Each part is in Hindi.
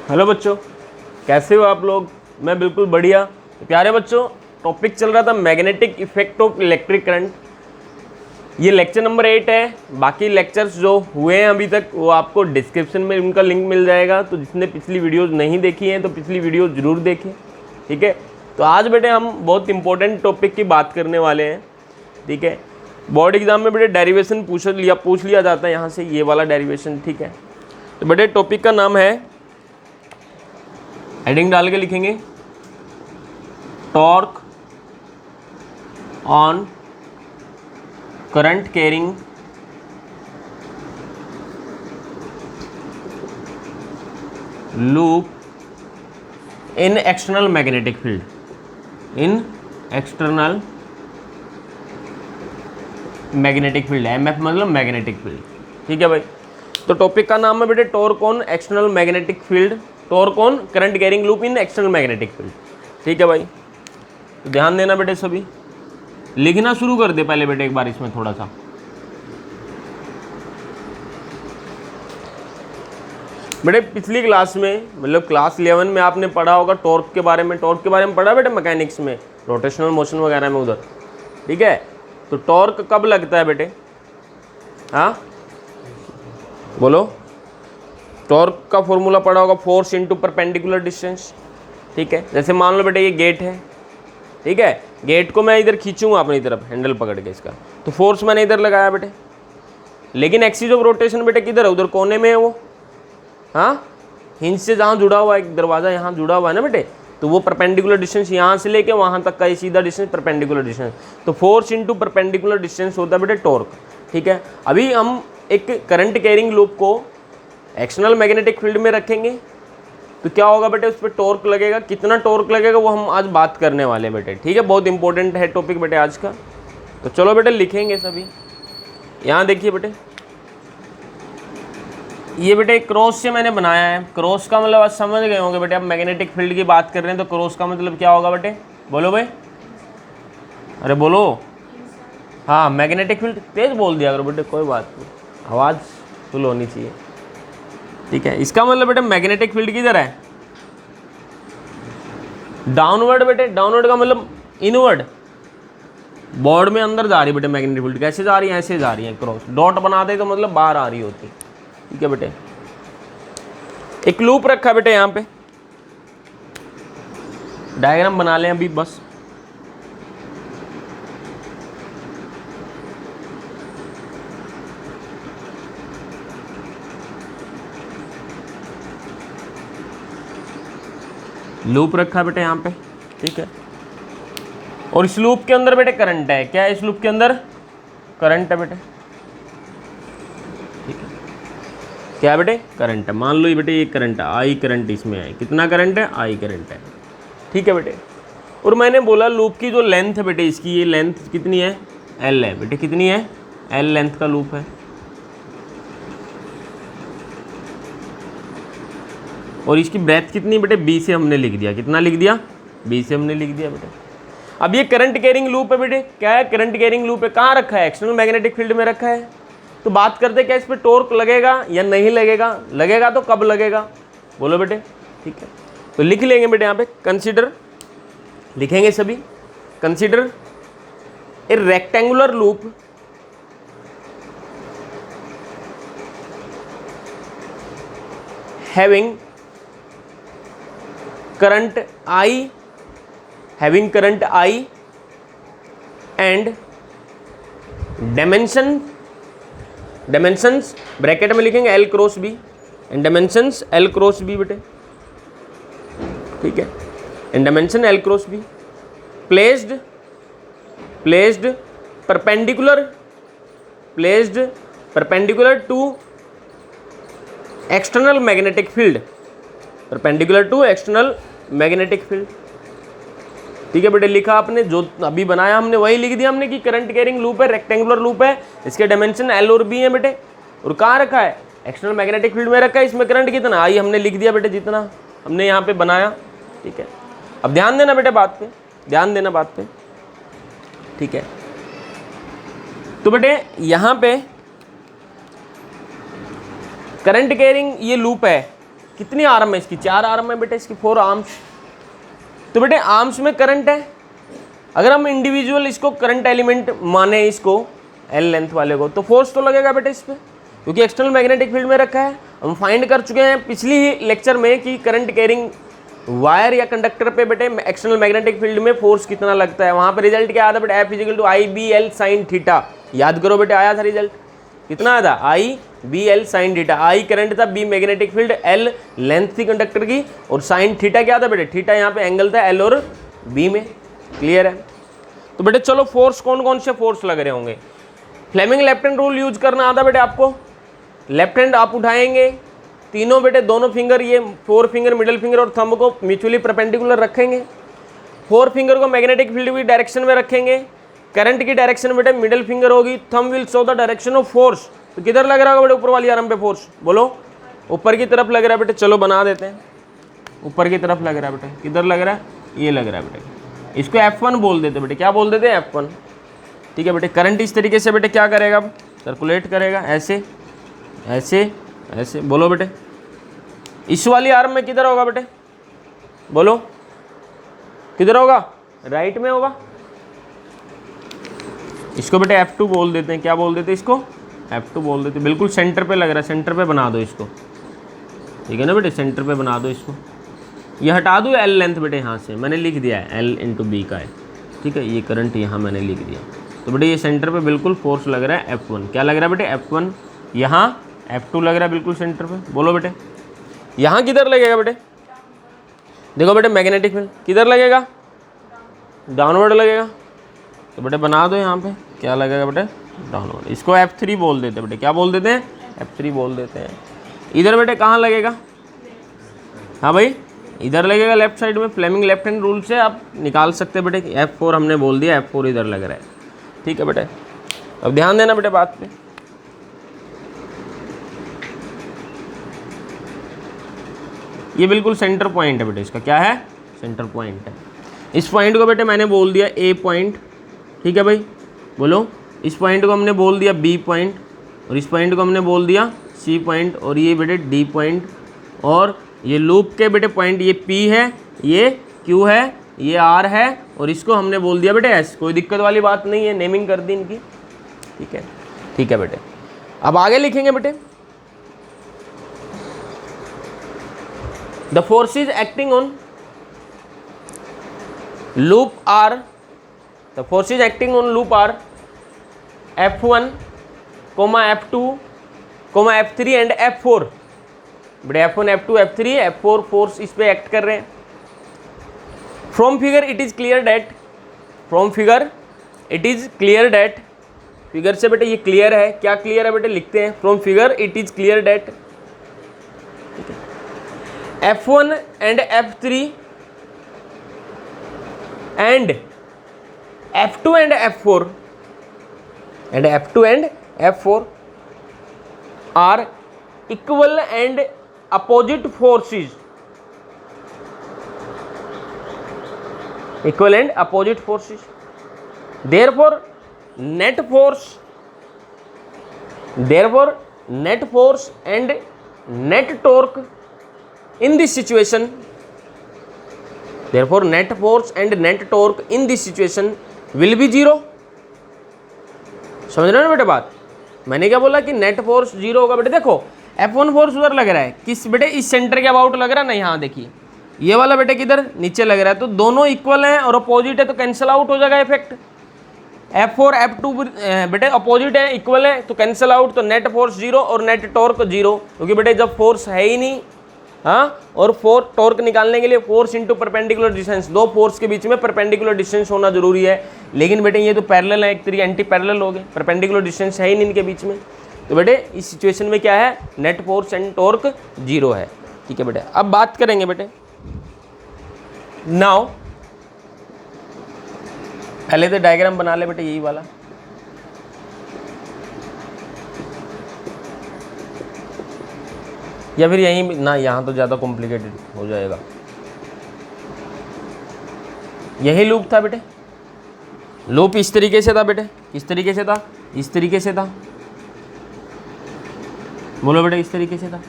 हेलो बच्चों, कैसे हो आप लोग। मैं बिल्कुल बढ़िया। प्यारे बच्चों, टॉपिक चल रहा था magnetic effect of electric current. ये लेक्चर नंबर 8 है। बाकी लेक्चर्स जो हुए हैं अभी तक वो आपको डिस्क्रिप्शन में उनका लिंक मिल जाएगा। तो जिसने पिछली वीडियोज़ नहीं देखी हैं तो पिछली वीडियो ज़रूर देखें, ठीक है। तो आज बेटे हम बहुत इंपॉर्टेंट टॉपिक की बात करने वाले हैं, ठीक है। बोर्ड एग्जाम में बेटे डेरिवेशन पूछ लिया जाता है यहाँ से, ये वाला डेरिवेशन, ठीक है। तो बेटे टॉपिक का नाम है, हेडिंग डाल के लिखेंगे, torque on current carrying loop in external magnetic field, in external magnetic field. MF मतलब मैग्नेटिक फील्ड, ठीक है भाई। तो टॉपिक का नाम है बेटे torque on external magnetic field, torque on current carrying loop in external magnetic field, ठीक है भाई। तो ध्यान देना बेटे, सभी लिखना शुरू कर दे पहले बेटे एक बार इसमें थोड़ा सा। बेटे पिछली क्लास में मतलब क्लास 11 में आपने पढ़ा होगा टॉर्क के बारे में। टॉर्क के बारे में पढ़ा बेटे मैकेनिक्स में, रोटेशनल मोशन वगैरह में उधर, ठीक है। तो टॉर्क कब लगता है बेटे? हाँ बोलो। टॉर्क का फॉर्मूला पढ़ा होगा, फोर्स इनटू परपेंडिकुलर डिस्टेंस, ठीक है। जैसे मान लो बेटे ये गेट है, ठीक है। गेट को मैं इधर खींचूंगा अपनी तरफ हैंडल पकड़ के इसका, तो फोर्स मैंने इधर लगाया बेटे, लेकिन एक्सिस ऑफ रोटेशन बेटे किधर है? उधर कोने में है वो। हाँ, हिंज से जहाँ जुड़ा हुआ है, एक दरवाज़ा यहाँ जुड़ा हुआ है ना बेटे, तो वो परपेंडिकुलर डिस्टेंस यहाँ से लेके वहाँ तक का ये सीधा डिस्टेंस परपेंडिकुलर डिस्टेंस। तो फोर्स इनटू परपेंडिकुलर डिस्टेंस होता है बेटे टॉर्क, ठीक है। अभी हम एक करंट कैरिंग लूप को एक्सटर्नल मैग्नेटिक फील्ड में रखेंगे तो क्या होगा बेटे, उस पर टॉर्क लगेगा। कितना टॉर्क लगेगा वो हम आज बात करने वाले हैं बेटे, ठीक है। बहुत इंपॉर्टेंट है टॉपिक बेटे आज का। तो चलो बेटे लिखेंगे सभी। यहाँ देखिए बेटे, ये बेटे क्रॉस से मैंने बनाया है। क्रॉस का मतलब आज समझ गए होंगे बेटे, अब मैग्नेटिक फील्ड की बात कर रहे हैं तो क्रॉस का मतलब क्या होगा बेटे? बोलो भाई, अरे बोलो। हाँ, मैग्नेटिक फील्ड। तेज बोल दिया करो बेटे, कोई बात नहीं, आवाज़ फुल होनी चाहिए, ठीक है। इसका मतलब बेटे मैग्नेटिक फील्ड किधर है? डाउनवर्ड बेटे। डाउनवर्ड का मतलब इनवर्ड, बोर्ड में अंदर जा रही बेटे मैग्नेटिक फील्ड। कैसे जा रही है? ऐसे जा रही है। क्रॉस डॉट बना दे तो मतलब बाहर आ रही होती, ठीक है बेटे। एक लूप रखा बेटे यहाँ पे, डायग्राम बना लें अभी बस। लूप रखा बेटे यहाँ पे, ठीक है। और इस लूप के अंदर बेटे करंट है। क्या है इस लूप के अंदर? करंट है बेटे, ठीक है। क्या है बेटे? करंट है। मान लो ये बेटे ये करंट है, आई करंट इसमें है। कितना करंट है? आई करंट है, ठीक है बेटे। और मैंने बोला लूप की जो लेंथ है बेटे, इसकी ये लेंथ कितनी है? एल है बेटे। कितनी है? एल लेंथ का लूप है। और इसकी ब्रेथ कितनी बेटे? बी से हमने लिख दिया। कितना लिख दिया? बी से हमने लिख दिया बेटे। अब ये करंट कैरिंग लूप है बेटे। क्या है? करंट कैरिंग लूप है। कहाँ रखा है? एक्सटर्नल मैग्नेटिक फील्ड में रखा है। तो बात करते क्या इस पर टॉर्क लगेगा या नहीं लगेगा? लगेगा तो कब लगेगा? बोलो बेटे, ठीक है। तो लिख लेंगे बेटे यहाँ पे, कंसीडर लिखेंगे सभी। Consider a rectangular loop having current I, having current I and dimensions bracket में लिखेंगे L cross B and dimensions L cross B बेटे, ठीक है। and dimension L cross B placed perpendicular to external magnetic field, perpendicular to external magnetic field, ठीक है बेटे। लिखा आपने, जो अभी बनाया हमने वही लिख दिया हमने कि करंट कैरिंग लूप है, रेक्टेंगुलर लूप है, इसके डायमेंशन एल और बी है बेटे। और कहाँ रखा है? एक्सटर्नल मैग्नेटिक फील्ड में रखा है। इसमें करंट कितना? आई हमने लिख दिया बेटे, जितना हमने यहाँ पे बनाया, ठीक है। अब ध्यान देना बेटे बात पे, ध्यान देना बात पे, ठीक है। तो बेटे यहाँ पे करंट कैरिंग ये लूप है, कितनी आर्म है इसकी, 4 आर्म है बेटे इसकी, 4 आर्म्स। तो बेटे आर्म्स में करंट है, अगर हम इंडिविजुअल इसको करंट एलिमेंट माने इसको एल लेंथ वाले को, तो फोर्स तो लगेगा बेटे इस पर, क्योंकि एक्सटर्नल मैग्नेटिक फील्ड में रखा है। हम फाइंड कर चुके हैं पिछली ही लेक्चर में कि करंट कैरिंग वायर या कंडक्टर पे बेटे एक्सटर्नल मैग्नेटिक फील्ड में फोर्स कितना लगता है। वहां पे रिजल्ट क्या आया था बेटे, F equal to I B L sine theta. याद करो बेटे, आया था रिजल्ट, कितना आया था, I B L sine theta. I current था, B magnetic field, L length थी कंडक्टर की, और साइन थीटा क्या था बेटे, थीटा यहाँ पे एंगल था एल और बी में। क्लियर है। तो बेटे चलो फोर्स कौन कौन से फोर्स लग रहे होंगे। Fleming left hand rule use करना आता बेटे आपको। लेफ्ट हैंड आप उठाएंगे, तीनों बेटे दोनों फिंगर, ये 4 फिंगर मिडिल फिंगर और थंब को म्यूचुअली परपेंडिकुलर रखेंगे। 4 फिंगर को मैग्नेटिक फील्ड की डायरेक्शन में रखेंगे। करंट की डायरेक्शन बेटे मिडिल फिंगर होगी, thumb will show the direction of force. तो किधर लग रहा होगा बेटे, ऊपर वाली आर्म पे फोर्स, बोलो ऊपर की तरफ लग रहा है बेटे। चलो बना देते हैं, ऊपर की तरफ लग रहा है बेटे, किधर लग रहा है, ये लग रहा है बेटे। इसको F1 बोल देते बेटे, क्या बोल देते हैं, F1। ठीक है बेटे। करंट इस तरीके से बेटे क्या करेगा, अब सर्कुलेट करेगा ऐसे ऐसे ऐसे, बोलो बेटे। इस वाली आर्म में किधर होगा बेटे, बोलो किधर होगा, राइट में होगा। इसको बेटे F2 बोल देते हैं, क्या बोल देते हैं इसको, F2 बोल देते हैं। बिल्कुल सेंटर पे लग रहा है, सेंटर पे बना दो इसको, ठीक है ना बेटे, सेंटर पे बना दो इसको। ये हटा दो एल लेंथ बेटे, यहाँ से मैंने लिख दिया है एल इंटू बी का है, ठीक है। ये करंट यहाँ मैंने लिख दिया, तो बेटे ये सेंटर पे बिल्कुल फोर्स लग रहा है F1। क्या लग रहा है बेटे, F1। यहाँ F2 लग रहा है बिल्कुल सेंटर पे, बोलो बेटे। यहाँ किधर लगेगा बेटे, देखो बेटे मैग्नेटिक फील्ड किधर लगेगा, डाउनवर्ड लगेगा। तो बेटे बना दो यहाँ पे, क्या लगेगा बेटे, डाउनवर्ड। इसको F3 बोल देते हैं बेटे, क्या बोल देते हैं, F3 बोल देते हैं। इधर बेटे कहाँ लगेगा, हाँ भाई इधर लगेगा लेफ्ट साइड में। फ्लेमिंग लेफ्ट हैंड रूल से आप निकाल सकते हैं बेटे, F4 हमने बोल दिया, F4 इधर लग रहा है, ठीक है बेटे। अब ध्यान देना बेटे बात पे, ये बिल्कुल सेंटर पॉइंट है बेटे, इसका क्या है, सेंटर पॉइंट है। इस पॉइंट को बेटे मैंने बोल दिया ए पॉइंट, ठीक है भाई, बोलो। इस पॉइंट को हमने बोल दिया बी पॉइंट, और इस पॉइंट को हमने बोल दिया सी पॉइंट, और ये बेटे डी पॉइंट, और ये लूप के बेटे पॉइंट, ये पी है, ये क्यू है, ये आर है, और इसको हमने बोल दिया बेटे एस। कोई दिक्कत वाली बात नहीं है, नेमिंग कर दी इनकी, ठीक है, ठीक है बेटे। अब आगे लिखेंगे बेटे, the forces acting on loop are, the forces acting on loop are F1, F2, F3 and F4। बेटे F1, F2, F3, F4 force इस पे एक्ट कर रहे हैं। From figure it is clear that, from figure it is clear that, figure से बेटे ये क्लियर है, क्या क्लियर है बेटे, लिखते हैं from figure it is clear that, ठीक है। F1 and F3 and F2 and F4 and F2 and F4 are equal and opposite forces, equal and opposite forces, therefore net force and net torque in this situation, therefore net force and net torque in this situation will be 0। समझ रहे हो ना बेटे बात, मैंने क्या बोला कि नेट फोर्स 0 होगा बेटे। देखो F1 फोर्स उधर लग रहा है, किस बेटे, इस सेंटर के अबाउट लग रहा है ना, यहाँ देखिए ये वाला बेटे किधर नीचे लग रहा है, तो दोनों इक्वल हैं और अपोजिट है, तो कैंसिल आउट हो जाएगा इफेक्ट। F4 F2 बेटे अपोजिट है, इक्वल है, तो कैंसिल आउट, तो नेट फोर्स 0 और नेट टॉर्क 0, क्योंकि बेटे जब फोर्स है ही नहीं, हाँ, और टॉर्क निकालने के लिए फोर्स इंटू परपेंडिकुलर डिस्टेंस, दो फोर्स के बीच में परपेंडिकुलर डिस्टेंस होना जरूरी है। लेकिन बेटे ये तो पैरेलल है, एक तरीके एंटी पैरेलल हो गए, परपेंडिकुलर डिस्टेंस है ही नहीं इनके बीच में। तो बेटे इस सिचुएशन में क्या है, नेट फोर्स एंड टॉर्क 0 है, ठीक है बेटे। अब बात करेंगे बेटे, नाउ पहले तो डायग्राम बना ले बेटे, यही वाला, या फिर यहीं ना, यहाँ तो ज़्यादा कॉम्प्लिकेटेड हो जाएगा। यही लूप था बेटे, लूप इस तरीके से था बेटे, किस तरीके से था, इस तरीके से था, बोलो बेटे इस तरीके से था,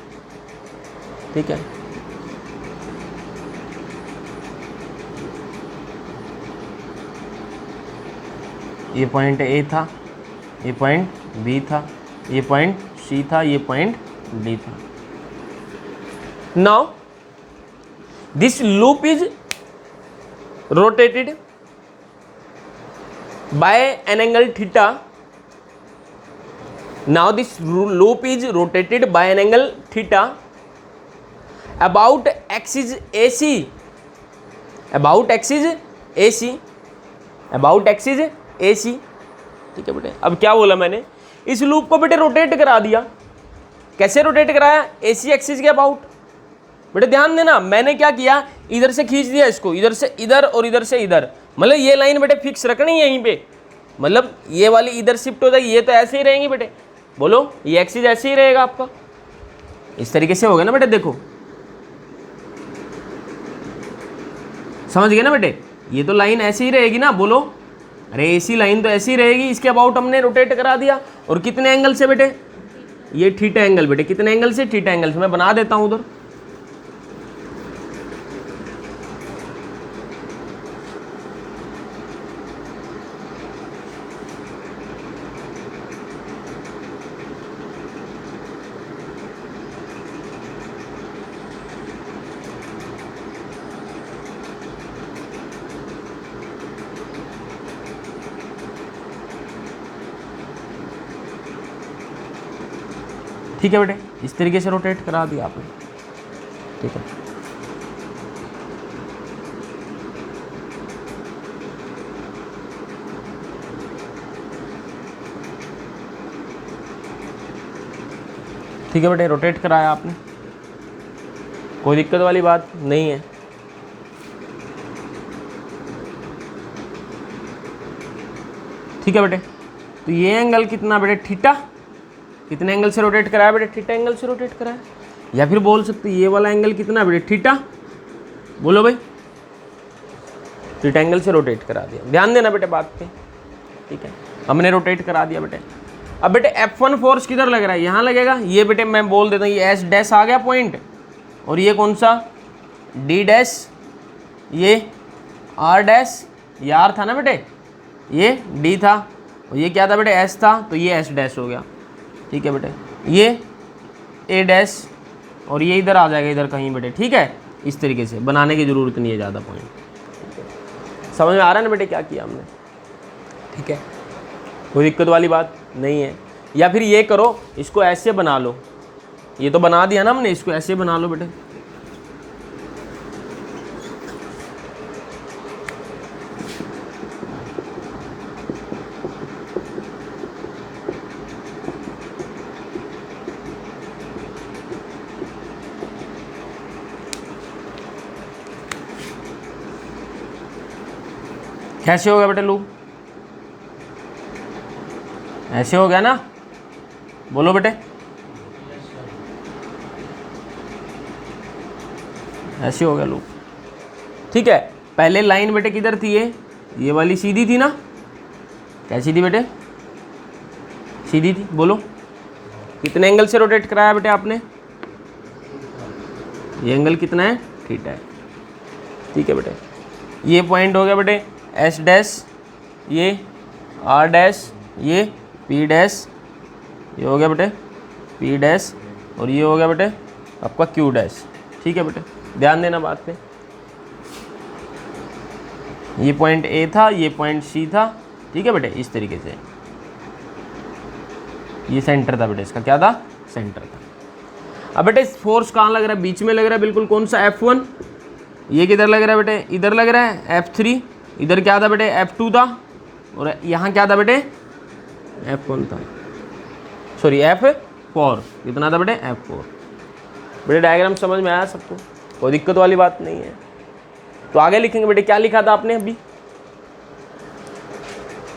ठीक है। ये पॉइंट ए था, ये पॉइंट बी था, ये पॉइंट सी था, ये पॉइंट डी था। Now this loop is rotated bye an angle theta. Now this loop is rotated bye an angle theta about axis AC, about axis AC, about axis AC। ठीक है बेटे, अब क्या बोला मैंने, इस लूप को बेटे रोटेट करा दिया। कैसे रोटेट कराया, AC एक्सिस के अबाउट। बेटे ध्यान देना, मैंने क्या किया, इधर से खींच दिया इसको, इधर से इधर और इधर से इधर, मतलब ये लाइन बेटे फिक्स रखनी है यहीं पे, मतलब ये वाली इधर शिफ्ट हो जाएगी, ये तो ऐसे ही रहेंगी बेटे। बोलो, ये एक्सिस ऐसे ही रहेगा आपका, इस तरीके से हो गया ना बेटे। देखो समझ गए ना बेटे, ये तो लाइन ऐसी ही रहेगी ना। बोलो, अरे AC लाइन तो ऐसी ही रहेगी, इसके अबाउट हमने रोटेट करा दिया। और कितने एंगल से बेटे, ये थीटा एंगल बेटे, कितने एंगल से, थीटा एंगल से। मैं बना देता हूं उधर। ठीक है बेटे, इस तरीके से रोटेट करा दिया आपने। ठीक है, ठीक है बेटे, रोटेट कराया आपने, कोई दिक्कत वाली बात नहीं है। ठीक है बेटे, तो ये एंगल कितना बेटे, थीटा। कितने एंगल से रोटेट कराया बेटे, थीटा एंगल से रोटेट कराया। या फिर बोल सकते ये वाला एंगल कितना बेटे, थीटा। बोलो भाई, थीटा एंगल से रोटेट करा दिया। ध्यान देना बेटे बात पे। ठीक है, हमने रोटेट करा दिया बेटे। अब बेटे F1 फोर्स किधर लग रहा है, यहाँ लगेगा। ये बेटे मैं बोल देता हूँ, ये S डैश आ गया पॉइंट, और ये कौन सा, D डैश, ये R डैश, ये R था ना बेटे, ये D था, और ये क्या था बेटे, S था, तो ये S डैश हो गया। ठीक है बेटे, ये A डैश, और ये इधर आ जाएगा, इधर कहीं बेटे। ठीक है, इस तरीके से बनाने की ज़रूरत नहीं है ज़्यादा पॉइंट। समझ में आ रहा है ना बेटे क्या किया हमने। ठीक है, कोई दिक्कत वाली बात नहीं है। या फिर ये करो, इसको ऐसे बना लो, ये तो बना दिया ना हमने, इसको ऐसे बना लो बेटे। कैसे हो गया बेटे लूप, ऐसे हो गया ना। बोलो बेटे, ऐसे हो गया लूप। ठीक है, पहले लाइन बेटे किधर थी, ये वाली सीधी थी ना। कैसी थी बेटे, सीधी थी। बोलो, कितने एंगल से रोटेट कराया बेटे आपने, ये एंगल कितना है, थीटा है। ठीक है बेटे, ये पॉइंट हो गया बेटे S डैश, ये R डैश, ये P डैश, ये हो गया बेटे P डैश, और ये हो गया बेटे आपका Q डैश। ठीक है बेटे, ध्यान देना बात पे। ये पॉइंट A था, ये पॉइंट C था। ठीक है बेटे, इस तरीके से ये सेंटर था बेटे, इसका क्या था, सेंटर था। अब बेटे फोर्स कहाँ लग रहा है, बीच में लग रहा है बिल्कुल। कौन सा, F1। ये किधर लग रहा है बेटे, इधर लग रहा है F3। इधर क्या था बेटे, F2 था, और यहाँ क्या था बेटे, F1 था, सॉरी F4। कितना था बेटे, F4। बेटे डायग्राम समझ में आया सबको, कोई दिक्कत वाली बात नहीं है। तो आगे लिखेंगे बेटे, क्या लिखा था आपने अभी,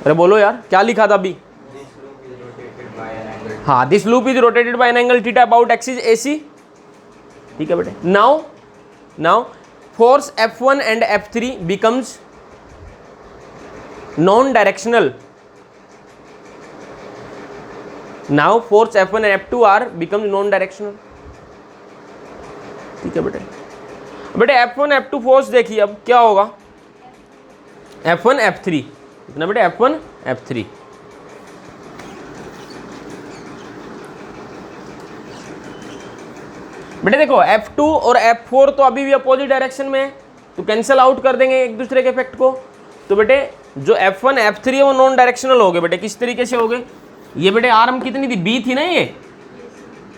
अरे बोलो यार, क्या लिखा था अभी। हाँ, this loop is rotated bye an angle theta about axis AC। ठीक है बेटे, now force F1 and F3 becomes non-directional. Now force F1 and F2 are becomes non-directional. ठीक है बेटे, बेटे F1 F2 फोर्स देखिए अब क्या होगा, F1 F3 कितना बेटे, F1 F3। बेटे देखो F2 और F4 तो अभी भी अपोजिट डायरेक्शन में है, तो कैंसिल आउट कर देंगे एक दूसरे के इफेक्ट को। तो बेटे जो F1 F3 है वो नॉन डायरेक्शनल हो गए बेटे। किस तरीके से हो गए, ये बेटे आर्म कितनी थी, B थी ना ये,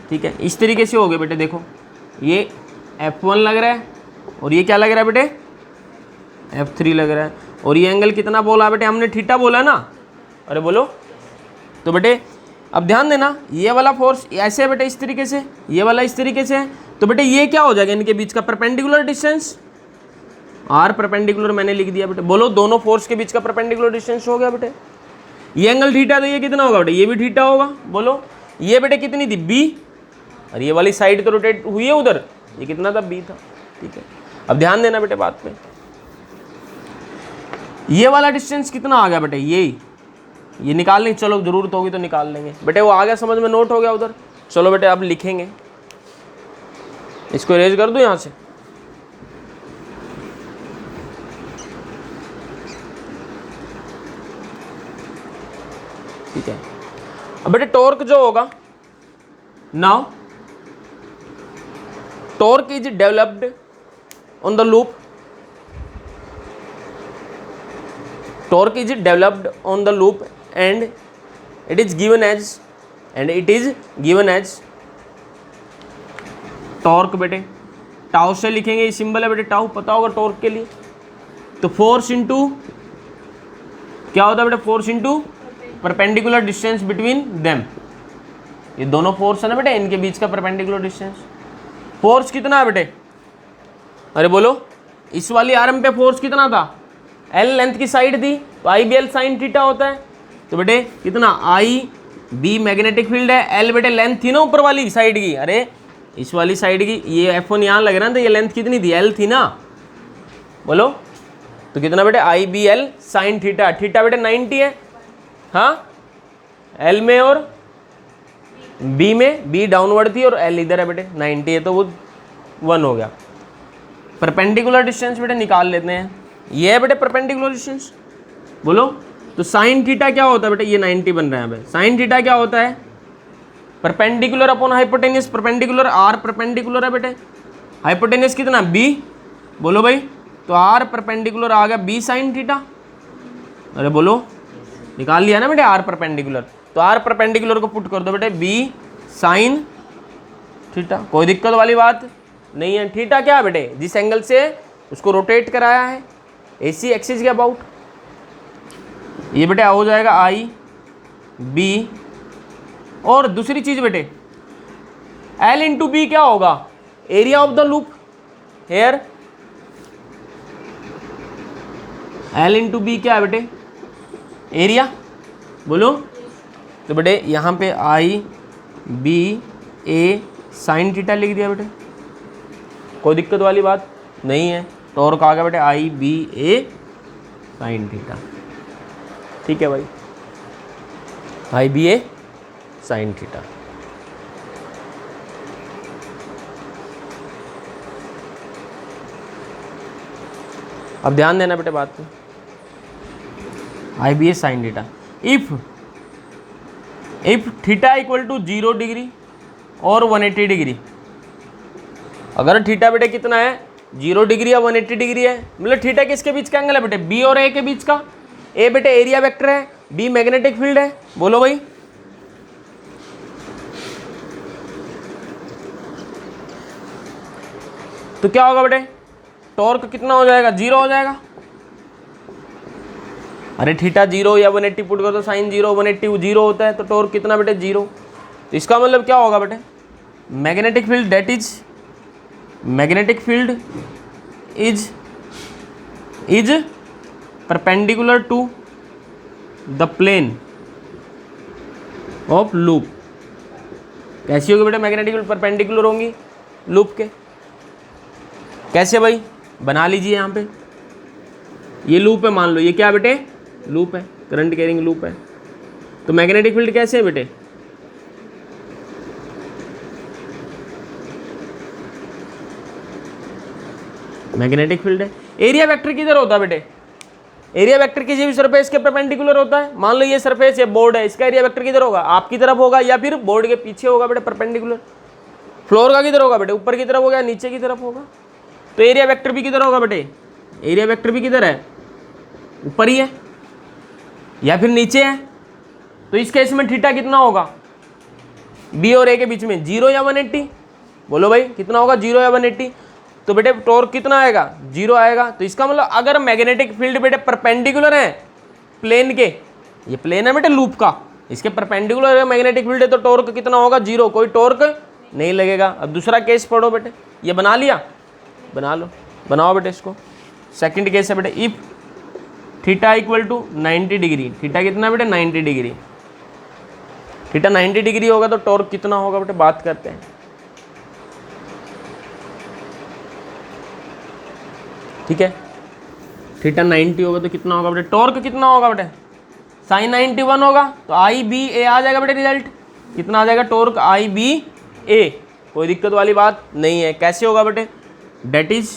ठीक है, इस तरीके से हो गए बेटे। देखो ये F1 लग रहा है और ये क्या लग रहा है बेटे, F3 लग रहा है। और ये एंगल कितना बोला बेटे हमने, थीटा बोला ना, अरे बोलो। तो बेटे अब ध्यान देना, ये वाला फोर्स ऐसे है बेटे, इस तरीके से, ये वाला इस तरीके से है। तो बेटे ये क्या हो जाएगा, इनके बीच का परपेंडिकुलर डिस्टेंस, आर परपेंडिकुलर मैंने लिख दिया बेटे। बोलो दोनों फोर्स के बीच का परपेंडिकुलर डिस्टेंस हो गया बेटे। ये एंगल थीटा, तो ये कितना होगा बेटे, ये भी थीटा होगा। बोलो ये बेटे कितनी थी, बी, और ये वाली साइड तो रोटेट हुई है उधर, ये कितना था, बी था, ठीक है। अब ध्यान देना बेटे बात पे, ये वाला डिस्टेंस कितना आ गया बेटे, ये निकाल लेंगे, चलो जरूरत होगी तो निकाल लेंगे बेटे। वो आ गया समझ में, नोट हो गया उधर। चलो बेटे अब लिखेंगे, इसको इरेज कर दूं यहां से। ठीक है, अब बेटे टॉर्क जो होगा, now torque is developed on the loop, torque is developed on the loop and it is given as torque बेटे, टाउ से लिखेंगे, ये सिंबल है बेटे टाउ, पता होगा टॉर्क के लिए। तो फोर्स इंटू क्या होता है बेटे, force into perpendicular distance between them, ये दोनों फोर्स है ना बेटे, इनके बीच का परपेंडिकुलर डिस्टेंस। फोर्स कितना है बेटे, अरे बोलो, इस वाली आर्म पे फोर्स कितना था, एल लेंथ की साइड थी, तो आई बी एल साइन थीटा होता है। तो बेटे कितना, आई बी मैग्नेटिक फील्ड है, एल बेटे लेंथ थी ना ऊपर वाली साइड की, अरे इस वाली साइड की, ये F1 यहाँ लग रहा है, तो ये लेंथ कितनी थी, एल थी ना, बोलो। तो कितना बेटे, I B L sine theta, theta बेटे 90 है, हाँ, एल में और बी में, बी डाउनवर्ड थी और एल इधर है बेटे, 90 है, तो वो 1 हो गया। परपेंडिकुलर डिस्टेंस बेटे निकाल लेते हैं, ये है बेटे परपेंडिकुलर डिस्टेंस, बोलो। तो साइन थीटा क्या होता है बेटे, ये 90 बन रहा है बेटे। साइन थीटा क्या होता है, perpendicular upon hypotenuse, perpendicular or perpendicular है बेटे, हाइपोटेन्यूज कितना, बी, बोलो भाई। तो आर परपेंडिकुलर आ गया बी साइन थीटा, अरे बोलो, निकाल लिया ना बेटे आर परपेंडिकुलर। तो आर परपेंडिकुलर को पुट कर दो बेटे, बी साइन थीटा, कोई दिक्कत वाली बात नहीं है। थीटा क्या है बेटे, जिस एंगल से उसको रोटेट कराया है AC एक्सिस के अबाउट, ये बेटे हो जाएगा आई बी। और दूसरी चीज बेटे, L इंटू बी क्या होगा, area of the loop, here L into B क्या है बेटे, एरिया, बोलो। तो बेटे यहाँ पे I B A sine theta लिख दिया बेटे, कोई दिक्कत वाली बात नहीं है। टॉर्क आ गया बेटे I B A sine theta, ठीक है भाई, I B A sine theta. अब ध्यान देना बेटे बात में, I B A sine theta, if theta equal to 0 degree और 180 डिग्री, अगर थीटा बेटे कितना है, 0 डिग्री या 180 डिग्री है, मतलब थीटा किसके बीच का एंगल है बेटे, बी और ए के बीच का। ए बेटे एरिया वेक्टर है, बी मैग्नेटिक फील्ड है, बोलो भाई। तो क्या होगा बेटे, टॉर्क कितना हो जाएगा, 0 हो जाएगा। अरे थीटा 0 या 180 पुट कर दो, साइन 0 180 0 होता है, तो टॉर्क कितना बेटे, 0। तो इसका मतलब क्या होगा बेटे, magnetic field that is, magnetic field is perpendicular to the plane of loop. कैसी होगी बेटा, मैग्नेटिक फील्ड परपेंडिकुलर होंगी लूप के। कैसे भाई, बना लीजिए, यहाँ पे ये लूप है, मान लो ये क्या बेटे, लूप है, करंट कैरिंग लूप है। तो मैग्नेटिक फील्ड कैसे है बेटे, मैग्नेटिक फील्ड है। एरिया वेक्टर किधर होता है बेटे, एरिया वेक्टर किसी भी सरफेस के परपेंडिकुलर होता है। मान लो ये सरफेस है, बोर्ड है, इसका एरिया वेक्टर किधर होगा, आपकी तरफ होगा या फिर बोर्ड के पीछे होगा बेटे परपेंडिकुलर। फ्लोर का किधर होगा बेटे, ऊपर की तरफ होगा या नीचे की तरफ होगा। तो एरिया वेक्टर भी किधर होगा बेटे, एरिया वेक्टर भी किधर है, ऊपर ही है या फिर नीचे है। तो इस केस में थीटा कितना होगा, बी और ए के बीच में 0 या 180, बोलो भाई कितना होगा, 0 या 180। तो बेटे टॉर्क कितना आएगा, 0 आएगा। तो इसका मतलब अगर मैग्नेटिक फील्ड बेटे परपेंडिकुलर है प्लेन के, ये प्लेन है बेटे लूप का, इसके परपेंडिकुलर मैग्नेटिक फील्ड है तो टॉर्क कितना होगा, 0, कोई टॉर्क नहीं लगेगा। अब दूसरा केस पढ़ो बेटे, ये बना लिया, बना लो, बनाओ बेटे इसको। सेकंड केस है बेटे, if theta equal to 90 degree, theta कितना बेटे 90 डिग्री, थीटा 90 डिग्री होगा तो टॉर्क कितना होगा बेटे, बात करते हैं। ठीक है, थीटा 90 होगा तो कितना होगा बेटे, टॉर्क कितना होगा बेटे, साइन 91 होगा तो आई बी ए आ जाएगा बेटे, रिजल्ट कितना आ जाएगा, टॉर्क आई बी ए, कोई दिक्कत वाली बात नहीं है। कैसे होगा बेटे, that is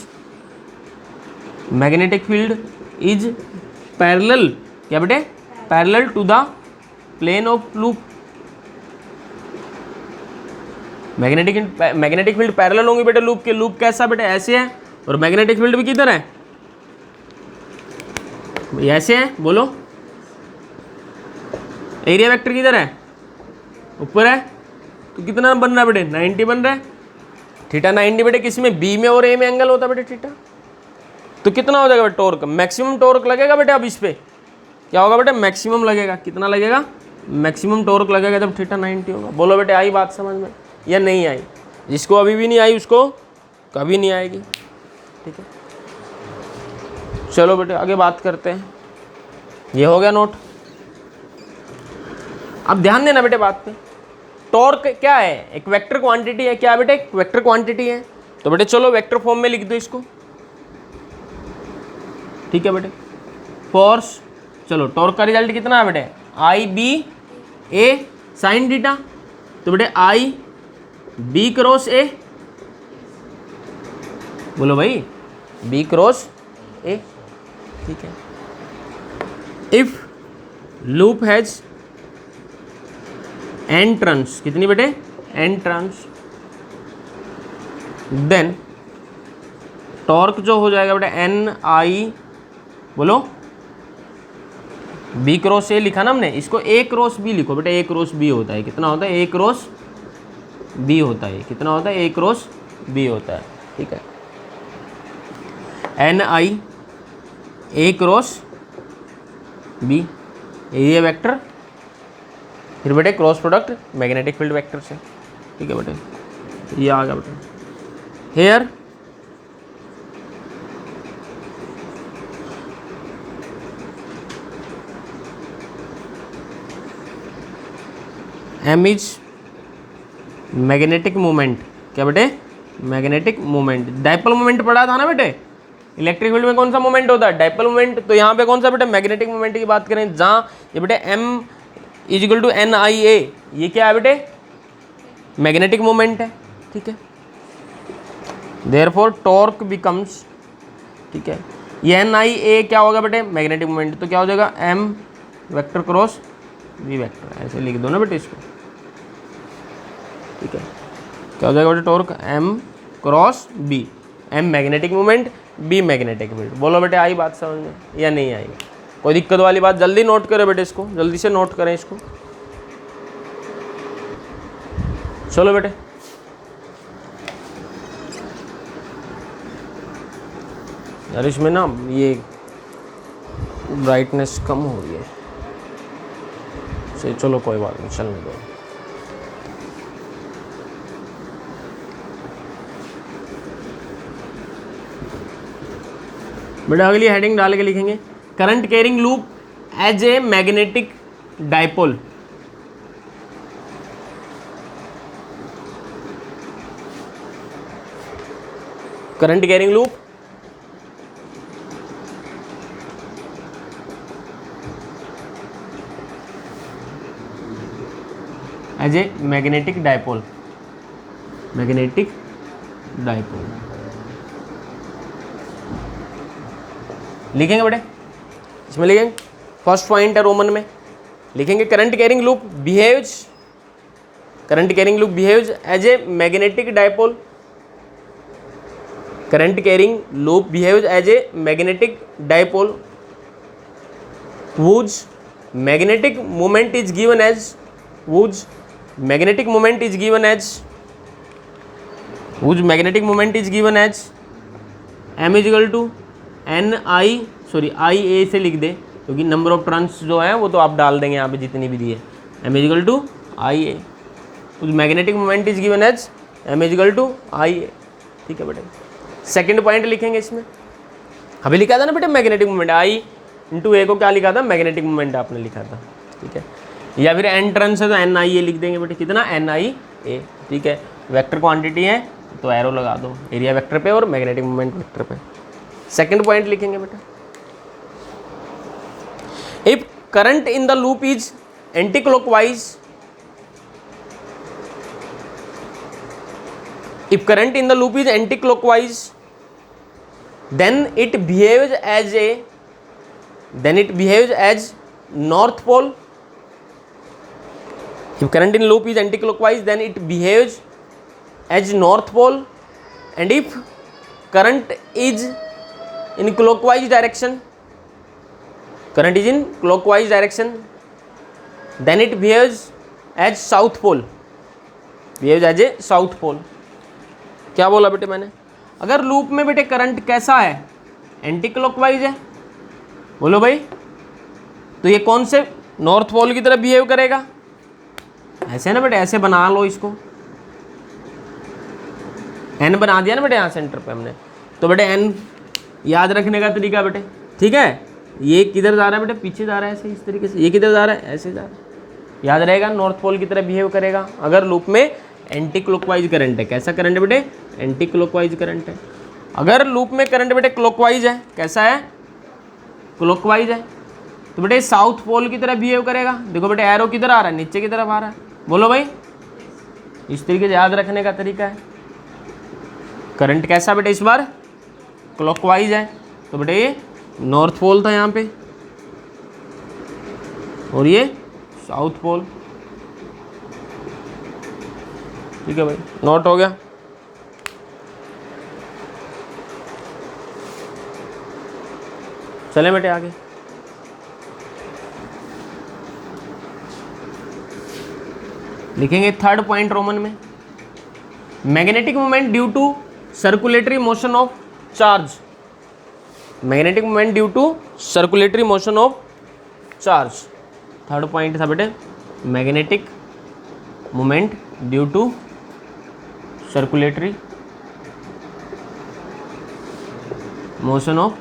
magnetic field is parallel, क्या बेटे, parallel to the plane of loop. Magnetic field parallel होंगी बेटे लूप के, लूप कैसा बेटे ऐसे है, और मैग्नेटिक फील्ड भी किधर है, ऐसे है, बोलो। एरिया वेक्टर किधर है, ऊपर है, तो कितना बन रहा है बेटे, 90 बन रहा है। थीटा 90 बेटे किस में, बी में और ए में एंगल होता है बेटे थीटा। तो कितना हो जाएगा बेटे टॉर्क, मैक्सिमम टॉर्क लगेगा बेटे। अब इस पे क्या होगा बेटे, मैक्सिमम लगेगा, कितना लगेगा, मैक्सिमम टॉर्क लगेगा जब थीटा 90 होगा। बोलो बेटे आई बात समझ में या नहीं आई, जिसको अभी भी नहीं आई उसको कभी नहीं आएगी। ठीक है, चलो बेटे आगे बात करते हैं। ये हो गया नोट। अब ध्यान देना बेटे बात पे, टॉर्क क्या है, एक वेक्टर क्वांटिटी है, क्या बेटे, एक वेक्टर क्वांटिटी है। तो बेटे चलो वेक्टर फॉर्म में लिख दो इसको। ठीक है बेटे, फोर्स, चलो टॉर्क का रिजल्ट कितना है बेटे, I B A sine theta. तो बेटे आई बी क्रॉस ए, बोलो भाई बी क्रॉस ए। ठीक है, if loop has an turns, कितनी बेटे, एन टर्न्स, देन टॉर्क जो हो जाएगा बेटे एन आई, बोलो बी क्रॉस ए लिखा ना हमने, इसको ए क्रॉस बी लिखो बेटे, ए क्रॉस बी होता है, कितना होता है, ए क्रॉस बी होता है, कितना होता है, ए क्रॉस बी होता है। ठीक है, N I A cross B, area vector, फिर बेटे cross product magnetic field vector से। ठीक है बेटे, ये आ गया बेटे। Here M is magnetic moment, क्या बेटे, मैग्नेटिक मोमेंट। डाइपोल मोमेंट पढ़ा था ना बेटे, इलेक्ट्रिक फील्ड में कौन सा मोमेंट होता है, डाइपोल मोमेंट। तो यहाँ पे कौन सा बेटे, मैग्नेटिक मोमेंट की बात करें, जहाँ ये बेटे M is equal to N I A, ये क्या है बेटे, मैग्नेटिक मोमेंट है। ठीक है, देयरफॉर टॉर्क बिकम्स, ठीक है, ये एन आई ए क्या होगा बेटे, मैग्नेटिक मोमेंट, तो क्या हो जाएगा, M vector cross V vector, ऐसे लिख दो ना बेटे इसको। ठीक है, क्या हो जाएगा बेटे, torque M cross B, M magnetic moment, B magnetic field. बोलो बेटे आई बात समझ में या नहीं आई, कोई दिक्कत वाली बात, जल्दी नोट करें बेटे इसको, जल्दी से नोट करें इसको। चलो बेटे, यार इसमें ना ये ब्राइटनेस कम हो रही है, चलो कोई बात नहीं, चलने दो। बेटा अगली हेडिंग डाल के लिखेंगे, current carrying loop as a magnetic dipole. Current carrying loop as a magnetic dipole, magnetic dipole लिखेंगे बेटे। इसमें लिखेंगे फर्स्ट पॉइंट है रोमन में, लिखेंगे current carrying loop behaves as a magnetic dipole. Current carrying loop behaves as a magnetic dipole whose magnetic moment is given as whose magnetic moment is given as m is equal to n i sorry I A से लिख दे, क्योंकि नंबर ऑफ टर्न्स जो है वो तो आप डाल देंगे यहाँ पे जितनी भी दी है, m is equal to I A, उस magnetic moment is given as m is equal to I A. ठीक है बेटे, सेकंड पॉइंट लिखेंगे इसमें, अभी लिखा था ना बेटे मैग्नेटिक मोमेंट, आई इंटू ए को क्या लिखा था, मैग्नेटिक मोमेंट आपने लिखा था। ठीक है, या फिर एन टर्न्स है तो एन आई ए लिख देंगे बेटे, कितना एन आई ए। ठीक है, वेक्टर क्वांटिटी है तो एरो लगा दो, एरिया वेक्टर पे और मैग्नेटिक मोमेंट वेक्टर पे। सेकंड पॉइंट लिखेंगे बेटा, if current in the loop is anti clockwise, if current in the loop is anti-clockwise then it behaves as north pole. If current in loop is anti-clockwise then it behaves as north pole, and if current is in clockwise direction then it behaves as south pole, क्या बोला बेटे मैंने, अगर लूप में बेटे करंट कैसा है, एंटी क्लॉकवाइज है, बोलो भाई, तो ये कौन से नॉर्थ पोल की तरह बिहेव करेगा, ऐसे ना बेटे, ऐसे बना लो इसको, एन बना दिया ना बेटे यहाँ सेंटर पे हमने, तो बेटे एन याद रखने का तरीका बेटे, ठीक है, ये किधर जा रहा है बेटे, पीछे जा रहा है ऐसे, इस तरीके से, ये किधर जा रहा है, ऐसे जा रहा है, याद रहेगा, नॉर्थ पोल की तरह बिहेव करेगा अगर लूप में एंटी क्लॉकवाइज करंट है। कैसा करंट है बेटे, एंटी क्लॉकवाइज करंट है। अगर लूप में करंट बेटे क्लॉकवाइज है, कैसा है, क्लॉकवाइज है, तो बेटे साउथ पोल की तरह बिहेव करेगा। देखो बेटे एरो किधर आ रहा है, नीचे की तरफ आ रहा है, बोलो भाई, इस तरीके से याद रखने का तरीका है। करंट कैसा बेटे, इस बार क्लॉकवाइज है, तो बेटे ये नॉर्थ पोल था यहाँ पे और ये साउथ पोल। ठीक है भाई, नोट हो गया। चलें बेटे आगे, लिखेंगे थर्ड पॉइंट रोमन में, magnetic moment due to circulatory motion of charge. Magnetic moment due to circulatory motion of charge, third point था बेटे, magnetic moment due to circulatory motion of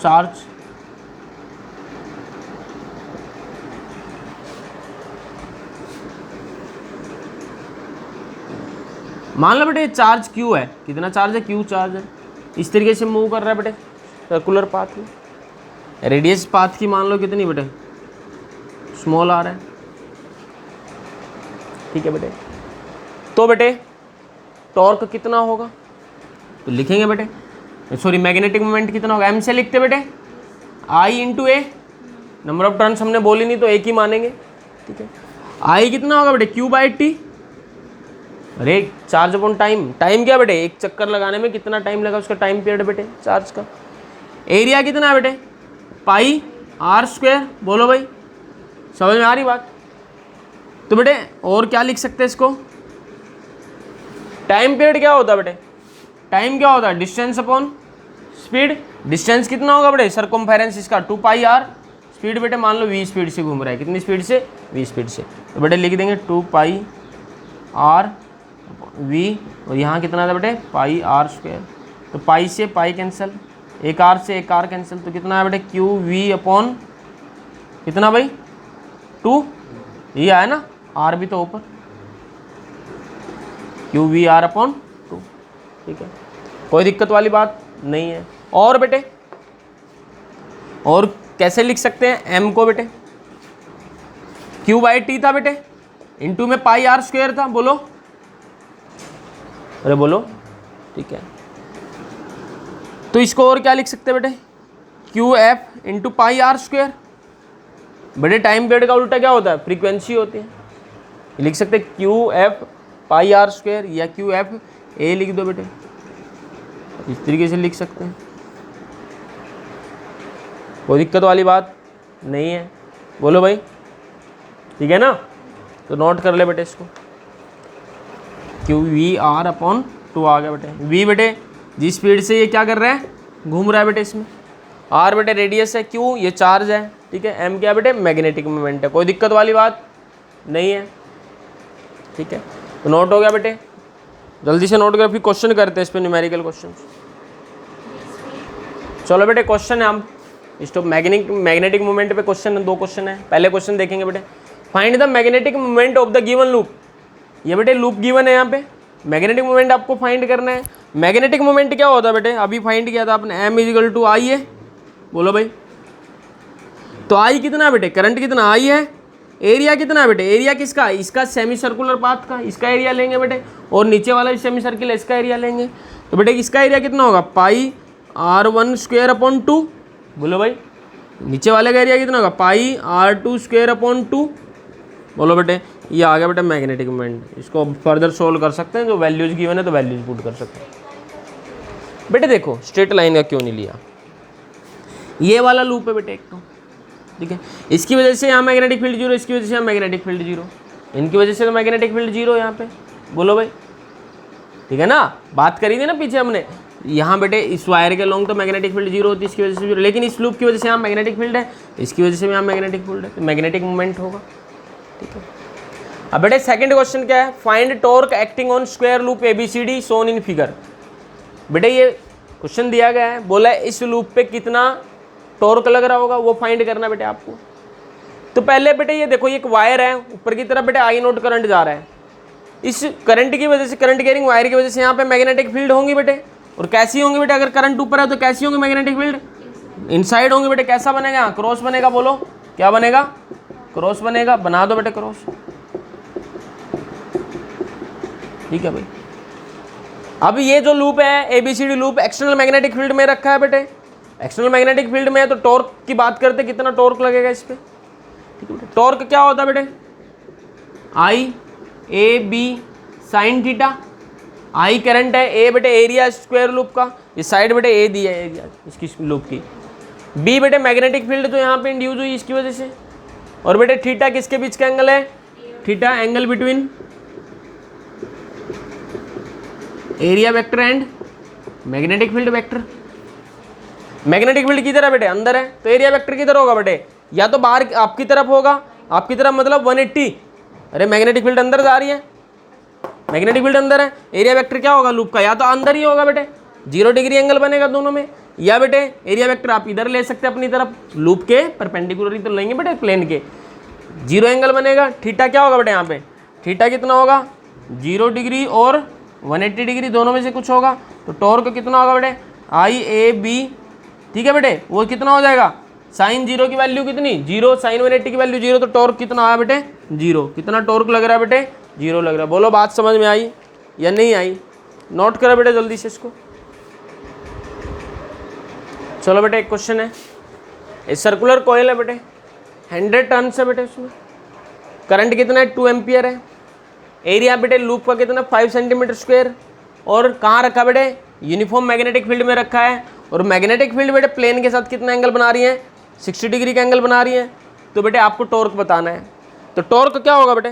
charge. मान लो बेटे चार्ज क्यू है, कितना चार्ज है, क्यू चार्ज है, इस तरीके से मूव कर रहा है बेटे सर्कुलर पाथ में, रेडियस पाथ की मान लो कितनी बेटे, स्मॉल आ रहा है। ठीक है बेटे, तो बेटे टॉर्क कितना होगा, तो लिखेंगे बेटे, सॉरी मैग्नेटिक मोमेंट कितना होगा, एम से लिखते बेटे, I into A, number of turns हमने बोली नहीं तो एक ही मानेंगे। ठीक है, आई कितना होगा बेटे, क्यू बाई टी, अरे चार्ज अपॉन टाइम, टाइम क्या बेटे, एक चक्कर लगाने में कितना टाइम लगा, उसका टाइम पीरियड बेटे चार्ज का। एरिया कितना है बेटे, पाई आर स्क्वायर, बोलो भाई, समझ में आ रही बात। तो बेटे और क्या लिख सकते हैं इसको, टाइम पीरियड क्या होता है बेटे, टाइम क्या होता है, डिस्टेंस अपॉन स्पीड। डिस्टेंस कितना होगा बेटे, सर्कमफेरेंस इसका 2 पाई आर, स्पीड बेटे मान लो v स्पीड से घूम रहा है, कितनी स्पीड से, v स्पीड से, तो बेटे लिख देंगे 2 पाई आर v, और यहाँ कितना था बेटे, पाई आर स्क्वायर, तो पाई से पाई कैंसिल, एक आर से एक आर कैंसिल, तो कितना है बेटे क्यू वी अपॉन कितना भाई 2, ये आया ना, आर भी तो ऊपर, क्यू वी आर अपॉन 2। ठीक है, कोई दिक्कत वाली बात नहीं है। और बेटे और कैसे लिख सकते हैं एम को बेटे, क्यू बाई टी था बेटे, इंटू में पाई आर स्क्वायर था, बोलो, अरे बोलो। ठीक है, तो इसको और क्या लिख सकते हैं बेटे, Q F into pi R square. बेटे टाइम पीरियड का उल्टा क्या होता है, फ्रीक्वेंसी होती है। लिख सकते हैं Q F pi R square या क्यू एफ ए लिख दो बेटे, इस तरीके से लिख सकते हैं, कोई दिक्कत वाली बात नहीं है। बोलो भाई, ठीक है ना। तो नोट कर ले बेटे इसको, क्यू वी आर अपॉन 2 आ गया बेटे। वी बेटे जिस स्पीड से ये क्या कर रहा है, घूम रहा है बेटे इसमें। आर बेटे रेडियस है, क्यू ये चार्ज है, ठीक है। एम क्या बेटे, मैग्नेटिक मोमेंट है, कोई दिक्कत वाली बात नहीं है, ठीक है। तो नोट हो गया बेटे, जल्दी से नोट कर, फिर क्वेश्चन करते हैं इस पर, न्यूमेरिकल क्वेश्चन। चलो बेटे क्वेश्चन है, हम स्टॉप मैग्नेटिक मोमेंट पे क्वेश्चन है, 2 क्वेश्चन है। पहले क्वेश्चन देखेंगे बेटे, find the magnetic moment of the given loop. ये बेटे लूप गिवन है, यहाँ पे मैग्नेटिक मोमेंट आपको फाइंड करना है। मैग्नेटिक मोमेंट क्या होता है बेटे, अभी फाइंड किया था आपने, m इजिकल टू आई है। बोलो भाई, तो आई कितना है बेटे, करंट कितना आई है, एरिया कितना है बेटे, एरिया किसका, इसका सेमी सर्कुलर पाथ का, इसका एरिया लेंगे बेटे, और नीचे वाला सेमी सर्किल है, इसका एरिया लेंगे। तो बेटे इसका एरिया कितना होगा, पाई r1 स्क्वायर अपॉन 2। बोलो भाई, नीचे वाले का एरिया कितना होगा, पाई r2 स्क्वायर अपॉन 2। बोलो बेटे, ये आ गया बेटा मैग्नेटिक मोमेंट। इसको फर्दर सोल्व कर सकते हैं, जो वैल्यूज गिवन है तो वैल्यूज पुट कर सकते हैं। बेटे देखो स्ट्रेट लाइन का क्यों नहीं लिया, ये वाला लूप है बेटे एक तो, ठीक है। इसकी वजह से यहाँ मैग्नेटिक फील्ड 0, इसकी वजह से यहाँ मैग्नेटिक फील्ड 0, इनकी वजह से तो मैग्नेटिक फील्ड 0 यहाँ पे। बोलो भाई, ठीक है ना, बात करी थी ना पीछे हमने, यहाँ बेटे इस वायर के लॉन्ग तो मैग्नेटिक फील्ड 0 होती है, इसकी वजह से 0, लेकिन इस लूप की वजह से यहाँ मैग्नेटिक फील्ड है, इसकी वजह से यहाँ मैग्नेटिक फील्ड है, तो मैग्नेटिक मूवमेंट होगा, ठीक है। अब बेटे सेकंड क्वेश्चन क्या है, find torque acting on square loop ABCD shown in figure. बेटे ये क्वेश्चन दिया गया है, बोला है इस लूप पे कितना टॉर्क लग रहा होगा, वो फाइंड करना बेटे आपको। तो पहले बेटे ये देखो, ये एक वायर है, ऊपर की तरफ बेटे आई नोट करंट जा रहा है, इस करंट की वजह से, करंट कैरिंग वायर की वजह से यहाँ पे मैग्नेटिक फील्ड होंगी बेटे। और कैसी होंगी बेटे, अगर करंट ऊपर है तो कैसी होंगी मैग्नेटिक फील्ड, इनसाइड होंगे बेटे। कैसा बनेगा, क्रॉस बनेगा। बोलो क्या बनेगा, क्रॉस बनेगा। बना दो बेटे क्रॉस, ठीक है भाई। अब ये जो लूप है ABCD loop external magnetic field में रखा है बेटे, एक्सटर्नल मैग्नेटिक फील्ड में है, तो टॉर्क की बात करते कितना टॉर्क लगेगा इस पे, ठीक है। टॉर्क क्या होता है बेटे, I/AB sign theta. I current है, ए बेटे एरिया स्क्वायर लूप का, इस साइड बेटे ए दिया है एरिया इसकी लूप की। बी बेटे मैग्नेटिक फील्ड जो यहाँ पे इंड्यूस हुई इसकी वजह से। और बेटे थीटा किसके बीच का एंगल है, theta angle between area vector and magnetic field vector. Magnetic field किधर है बेटे, अंदर है, तो एरिया वेक्टर किधर होगा बेटे, या तो बाहर आपकी तरफ होगा, आपकी तरफ मतलब 180। अरे मैग्नेटिक फील्ड अंदर जा रही है, मैग्नेटिक फील्ड अंदर है, एरिया वेक्टर क्या होगा लूप का, या तो अंदर ही होगा बेटे, 0 डिग्री एंगल बनेगा दोनों में, या बेटे एरिया वेक्टर आप इधर ले सकते हैं अपनी तरफ, लूप के परपेंडिकुलर ही तो लेंगे बेटे, प्लेन के, 0 एंगल बनेगा। थीटा क्या होगा बेटे यहाँ पे, थीटा कितना होगा, 0 डिग्री और 180 डिग्री दोनों में से कुछ होगा। तो टॉर्क कितना होगा बेटे, I/AB, ठीक है बेटे, वो कितना हो जाएगा, साइन 0 की वैल्यू कितनी 0, साइन 180 की वैल्यू 0, तो टॉर्क कितना आया बेटे 0। कितना टॉर्क लग रहा है बेटे, 0 लग रहा है। बोलो बात समझ में आई या नहीं आई, नोट करो बेटे जल्दी से इसको। चलो बेटे एक क्वेश्चन है, एक सर्कुलर कॉइल है बेटे, 100 टर्न्स है बेटे, उसमें करंट कितना है 2 एम्पियर है, एरिया बेटे लूप का कितना 5 सेंटीमीटर स्क्वायर, और कहाँ रखा बेटे, यूनिफॉर्म मैग्नेटिक फील्ड में रखा है। और मैग्नेटिक फील्ड बेटे प्लेन के साथ कितना एंगल बना रही है, 60 डिग्री का एंगल बना रही है। तो बेटे आपको टॉर्क बताना है, तो टॉर्क क्या होगा बेटे,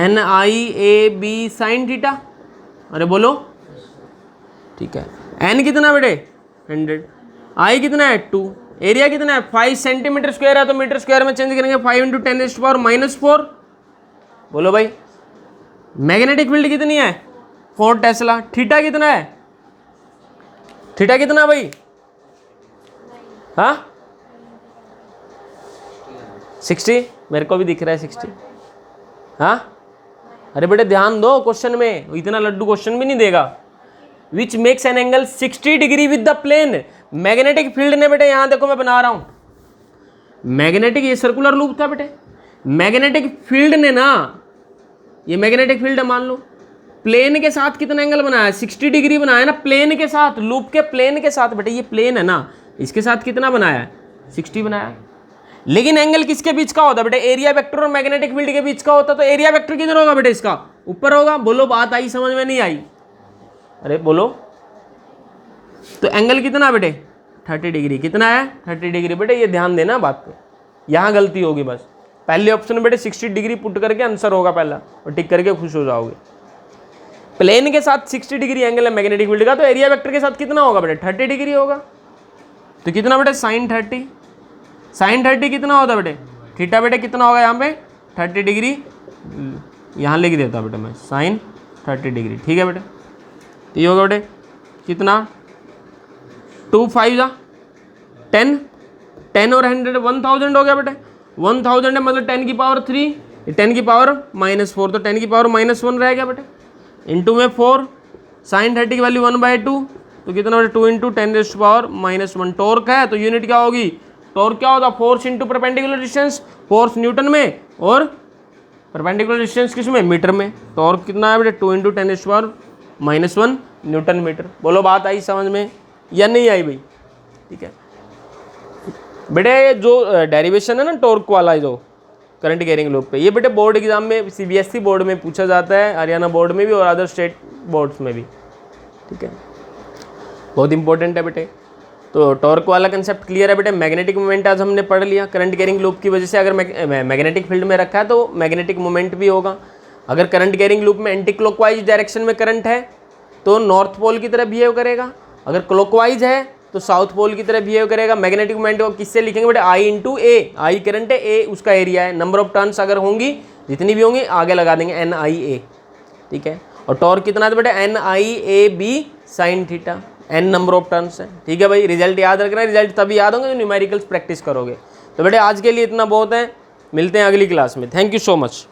N/AB साइन थीटा। अरे बोलो, ठीक है। N कितना बेटे 100, I कितना है 2, एरिया कितना है 5 सेंटीमीटर स्क्वायर है, तो मीटर स्क्वायर में चेंज करेंगे 5 × 10⁻⁻⁴। बोलो भाई, मैग्नेटिक फील्ड कितनी है 4 टेस्ला। थीटा कितना है, थीटा कितना भाई, हाँ 60, मेरे को भी दिख रहा है 60, हाँ। अरे बेटे ध्यान दो क्वेश्चन में, इतना लड्डू क्वेश्चन भी नहीं देगा। Which makes an angle 60 degree with the plane. Magnetic field ने बेटे, यहाँ देखो मैं बना रहा हूं मैग्नेटिक, ये सर्कुलर लूप था बेटे, मैग्नेटिक फील्ड ने ना, ये मैग्नेटिक फील्ड है मान लो, प्लेन के साथ कितना एंगल बनाया है 60 डिग्री बनाया ना, प्लेन के साथ, लूप के प्लेन के साथ बेटे, ये प्लेन है ना, इसके साथ कितना बनाया है, 60 बनाया है। लेकिन एंगल किसके बीच का होता है बेटे, एरिया वेक्टर और मैग्नेटिक फील्ड के बीच का होता, तो एरिया वेक्टर किधर होगा बेटे, इसका ऊपर होगा। बोलो बात आई समझ में, नहीं आई? अरे बोलो। तो एंगल कितना बेटे, 30 डिग्री। कितना है, 30 डिग्री। बेटे ये ध्यान देना बात पे, यहाँ गलती होगी बस। पहले ऑप्शन में बेटे 60 डिग्री पुट करके आंसर होगा पहला, और टिक करके खुश हो जाओगे। प्लेन के साथ 60 डिग्री एंगल है मैग्नेटिक फील्ड का, तो एरिया वेक्टर के साथ कितना होगा बेटे, 30 डिग्री होगा। तो कितना बेटे, साइन 30। साइन 30 कितना होता बेटे, थीटा बेटे कितना होगा यहाँ पे, 30 डिग्री। यहाँ लिख देता बेटे मैं, साइन 30 डिग्री। ठीक है बेटे, तो ये होगा बेटे कितना, 2 5 जा 10, 10 और 100 1000 हो गया बेटे। 1000 है मतलब 10 की पावर 3, 10 की पावर -4, तो 10 की पावर -1 रह गया बेटे। इंटू में 4, साइन 30 की वैल्यू 1/2, तो कितना बेटे 2 × 10⁻⁻1। टॉर्क है तो यूनिट क्या होगी, टॉर्क क्या होता, force into perpendicular distance. Force Newton में और परपेंडिकुलर डिस्टेंस किस में, मीटर में। टॉर्क कितना है बेटे, 2 × 10⁻⁻1 न्यूटन मीटर। बोलो बात आई समझ में या नहीं आई भाई? ठीक है बेटे, जो डेरिवेशन है ना टॉर्क वाला, जो करंट कैरिंग लूप पे, ये बेटे बोर्ड एग्जाम में, CBSE बोर्ड में पूछा जाता है, हरियाणा बोर्ड में भी और अदर स्टेट बोर्ड्स में भी। ठीक है, बहुत इंपॉर्टेंट है बेटे। तो टॉर्क वाला कंसेप्ट क्लियर है बेटे। मैग्नेटिक मोमेंट आज हमने पढ़ लिया। करंट कैरिंग लूप की वजह से अगर मैग्नेटिक फील्ड में रखा है तो मैग्नेटिक मोमेंट भी होगा। अगर करंट कैरिंग लूप में एंटी क्लॉकवाइज डायरेक्शन में करंट है तो नॉर्थ पोल की तरह बिहेव करेगा, अगर क्लॉकवाइज है तो साउथ पोल की तरह बिहेव करेगा। मैग्नेटिक मोमेंट को किससे लिखेंगे बेटे, I × A। आई करंट है, A उसका एरिया है। नंबर ऑफ टर्न्स अगर होंगी, जितनी भी होंगी आगे लगा देंगे NIA। ठीक है, और टॉर्क कितना है बेटे, NIAB sin theta. n number of turns है। ठीक है भाई, रिजल्ट याद रखना। रिजल्ट तभी याद होंगे जो न्यूमेरिकल्स प्रैक्टिस करोगे। तो बेटे आज के लिए इतना बहुत है, मिलते हैं अगली क्लास में। Thank you so much.